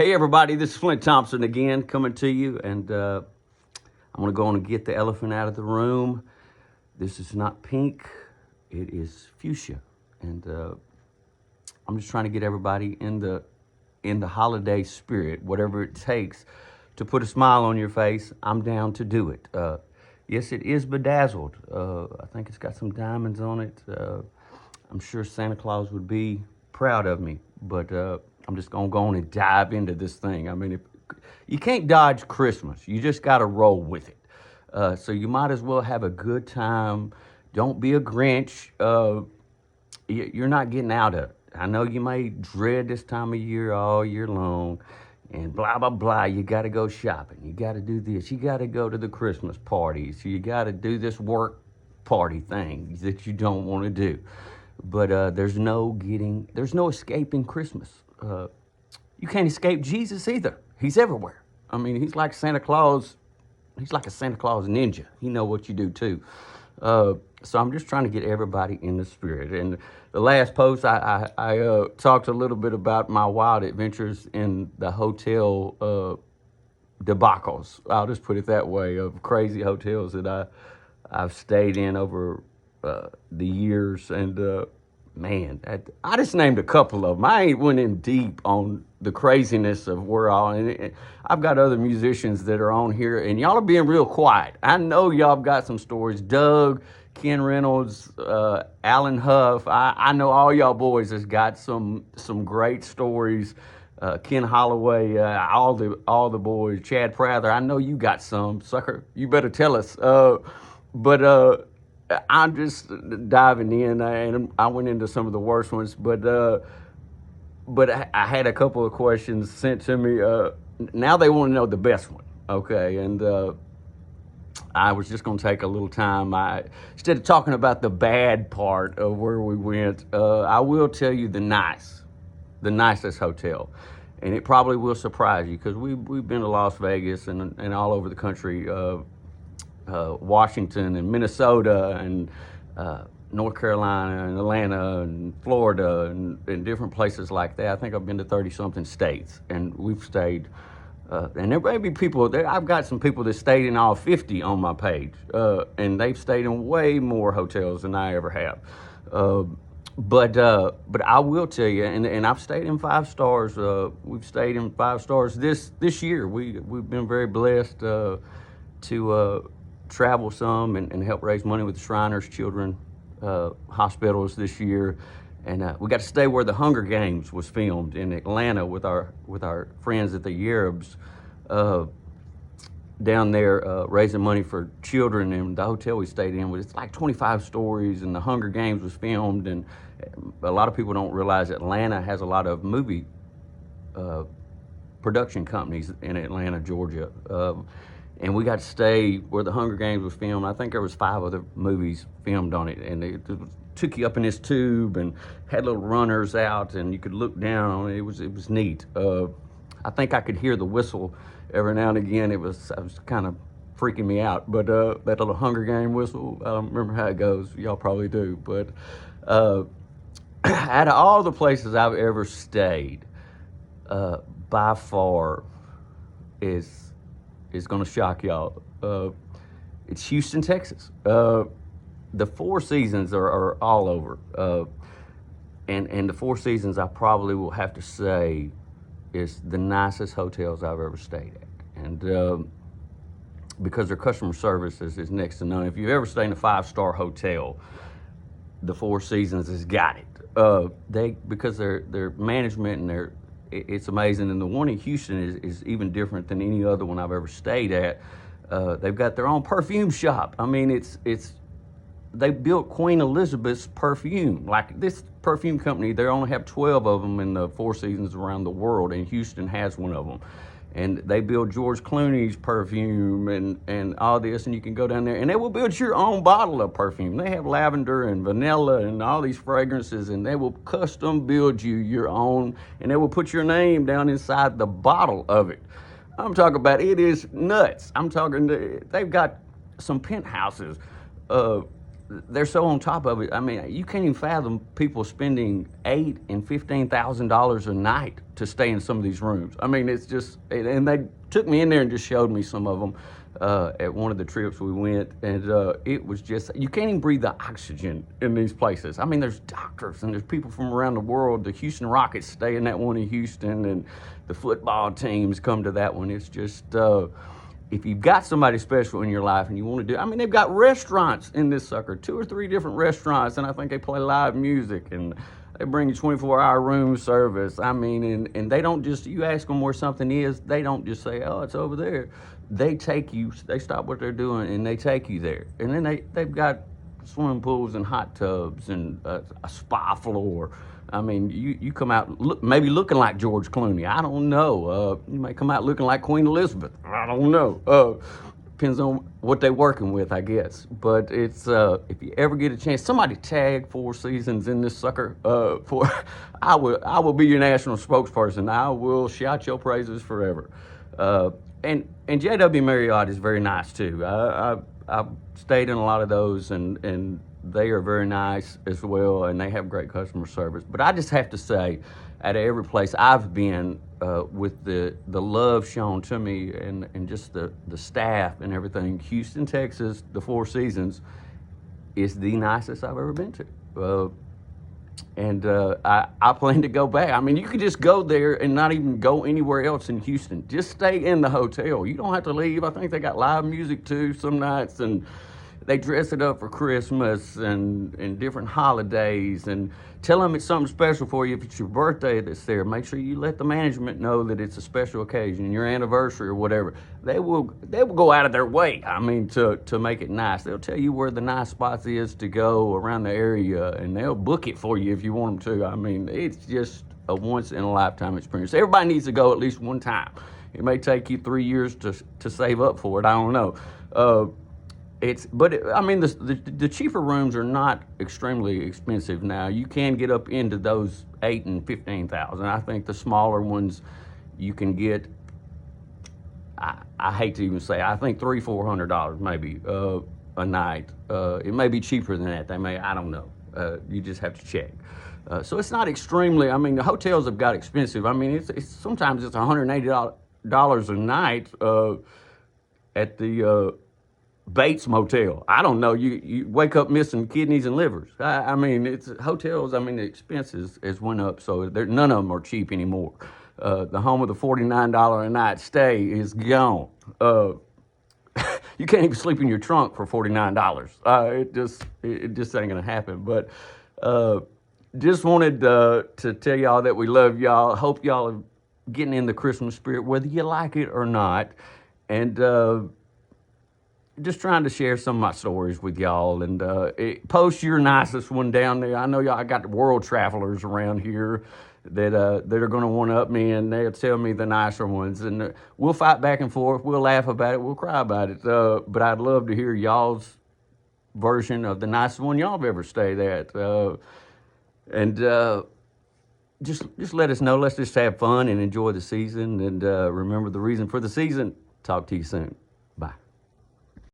Hey everybody, this is Flint Thompson again coming to you, and I'm gonna go on and get the elephant out of the room. This is not pink, it is fuchsia, and I'm just trying to get everybody in the holiday spirit. Whatever it takes to put a smile on your face, I'm down to do it. Yes, it is bedazzled. I think it's got some diamonds on it. I'm sure Santa Claus would be proud of me, but I'm just gonna go on and dive into this thing. I mean, you can't dodge Christmas. You just gotta roll with it. So you might as well have a good time. Don't be a Grinch. You're not getting out of it. I know you may dread this time of year all year long, and blah, blah, blah. You got to go shopping. You got to do this. You got to go to the Christmas parties. You got to do this work party thing that you don't want to do. But there's no escaping Christmas. You can't escape Jesus either. He's everywhere. I mean, he's like Santa Claus. He's like a Santa Claus ninja. He knows what you do too. So I'm just trying to get everybody in the spirit. And the last post, I talked a little bit about my wild adventures in the hotel debacles. I'll just put it that way, of crazy hotels that I've stayed in over the years. And man, I just named a couple of them. I ain't went in deep on the craziness of where all, and I've got other musicians that are on here, and y'all are being real quiet. I know y'all got some stories. Doug, Ken Reynolds, Alan Huff. I know all y'all boys has got some great stories. Ken Holloway, all the boys. Chad Prather. I know you got some, sucker. You better tell us. But I'm just diving in, and I went into some of the worst ones, but I had a couple of questions sent to me. Now they want to know the best one, okay? And I was just going to take a little time. Instead of talking about the bad part of where we went, I will tell you the nicest hotel, and it probably will surprise you because we've been to Las Vegas and all over the country. Washington and Minnesota and North Carolina and Atlanta and Florida and different places like that. I think I've been to 30-something states, and we've stayed. And there may be people there. I've got some people that stayed in all 50 on my page, and they've stayed in way more hotels than I ever have. But I will tell you, and I've stayed in 5 stars. We've stayed in 5 stars this year. We've been very blessed to travel some and help raise money with the Shriners Children hospitals this year. And we got to stay where the Hunger Games was filmed in Atlanta with our friends at the Yaribs down there, raising money for children. And the hotel we stayed in was, it's like 25 stories, and the Hunger Games was filmed. And a lot of people don't realize Atlanta has a lot of movie production companies in Atlanta, Georgia. And we got to stay where the Hunger Games was filmed. I think there was 5 other movies filmed on it, and it took you up in this tube and had little runners out, and you could look down on it. It was neat. I think I could hear the whistle every now and again. I was kind of freaking me out, but that little Hunger Game whistle, I don't remember how it goes. Y'all probably do, but out of all the places I've ever stayed, by far is going to shock y'all. It's Houston, Texas. The Four Seasons are all over. And the Four Seasons, I probably will have to say, is the nicest hotels I've ever stayed at. And because their customer service is next to none. If you've ever stayed in a 5-star hotel, the Four Seasons has got it. Because their management and it's amazing. And the one in Houston is even different than any other one I've ever stayed at. They've got their own perfume shop. I mean, they built Queen Elizabeth's perfume. Like this perfume company, they only have 12 of them in the Four Seasons around the world, and Houston has one of them. And they build George Clooney's perfume and all this, and you can go down there, and they will build your own bottle of perfume. They have lavender and vanilla and all these fragrances, and they will custom build you your own, and they will put your name down inside the bottle of it. I'm talking about, it is nuts. I'm talking, they've got some penthouses. They're so on top of it. I mean, you can't even fathom people spending $8,000 and $15,000 a night to stay in some of these rooms. I mean, it's just, and they took me in there and just showed me some of them at one of the trips we went, and it was just, you can't even breathe the oxygen in these places. I mean, there's doctors and there's people from around the world. The Houston Rockets stay in that one in Houston, and the football teams come to that one. It's just, if you've got somebody special in your life and you want to do, I mean, they've got restaurants in this sucker, 2 or 3 different restaurants, and I think they play live music, and they bring you 24-hour room service. I mean, and they don't just, you ask them where something is, they don't just say, oh, it's over there. They take you, they stop what they're doing and they take you there. And then they've got swimming pools and hot tubs and a spa floor. I mean, you come out maybe looking like George Clooney. I don't know. You may come out looking like Queen Elizabeth. I don't know. Depends on what they're working with, I guess. But it's if you ever get a chance, somebody tag 4 Seasons in this sucker. I will be your national spokesperson. I will shout your praises forever. And JW Marriott is very nice too. I've stayed in a lot of those, and they are very nice as well, and they have great customer service. But I just have to say, out of every place I've been, with the love shown to me and just the staff and everything, Houston, Texas, the 4 Seasons is the nicest I've ever been to. And I plan to go back. I mean, you could just go there and not even go anywhere else in Houston. Just stay in the hotel. You don't have to leave. I think they got live music too some nights, and they dress it up for Christmas and different holidays, and tell them it's something special for you. If it's your birthday that's there, make sure you let the management know that it's a special occasion, your anniversary or whatever. They will go out of their way, I mean, to make it nice. They'll tell you where the nice spots is to go around the area, and they'll book it for you if you want them to. I mean, it's just a once in a lifetime experience. Everybody needs to go at least one time. It may take you 3 years to save up for it. I don't know. I mean, the cheaper rooms are not extremely expensive now. You can get up into those 8 and 15,000. I think the smaller ones you can get. I hate to even say, I think $300-400 maybe a night. It may be cheaper than that. I don't know. You just have to check. So it's not extremely. I mean, the hotels have got expensive. I mean, it's sometimes it's $180 a night at the Bates Motel. I don't know. You wake up missing kidneys and livers. I mean, it's hotels. I mean, the expenses has went up, so none of them are cheap anymore. The home of the $49 a night stay is gone. You can't even sleep in your trunk for $49. It just ain't gonna happen. But just wanted to tell y'all that we love y'all. Hope y'all are getting in the Christmas spirit, whether you like it or not, and just trying to share some of my stories with y'all, and post your nicest one down there. I know y'all, I got world travelers around here that are going to one-up me, and they'll tell me the nicer ones, and we'll fight back and forth. We'll laugh about it. We'll cry about it. But I'd love to hear y'all's version of the nicest one y'all have ever stayed at. And just let us know. Let's just have fun and enjoy the season, and remember the reason for the season. Talk to you soon.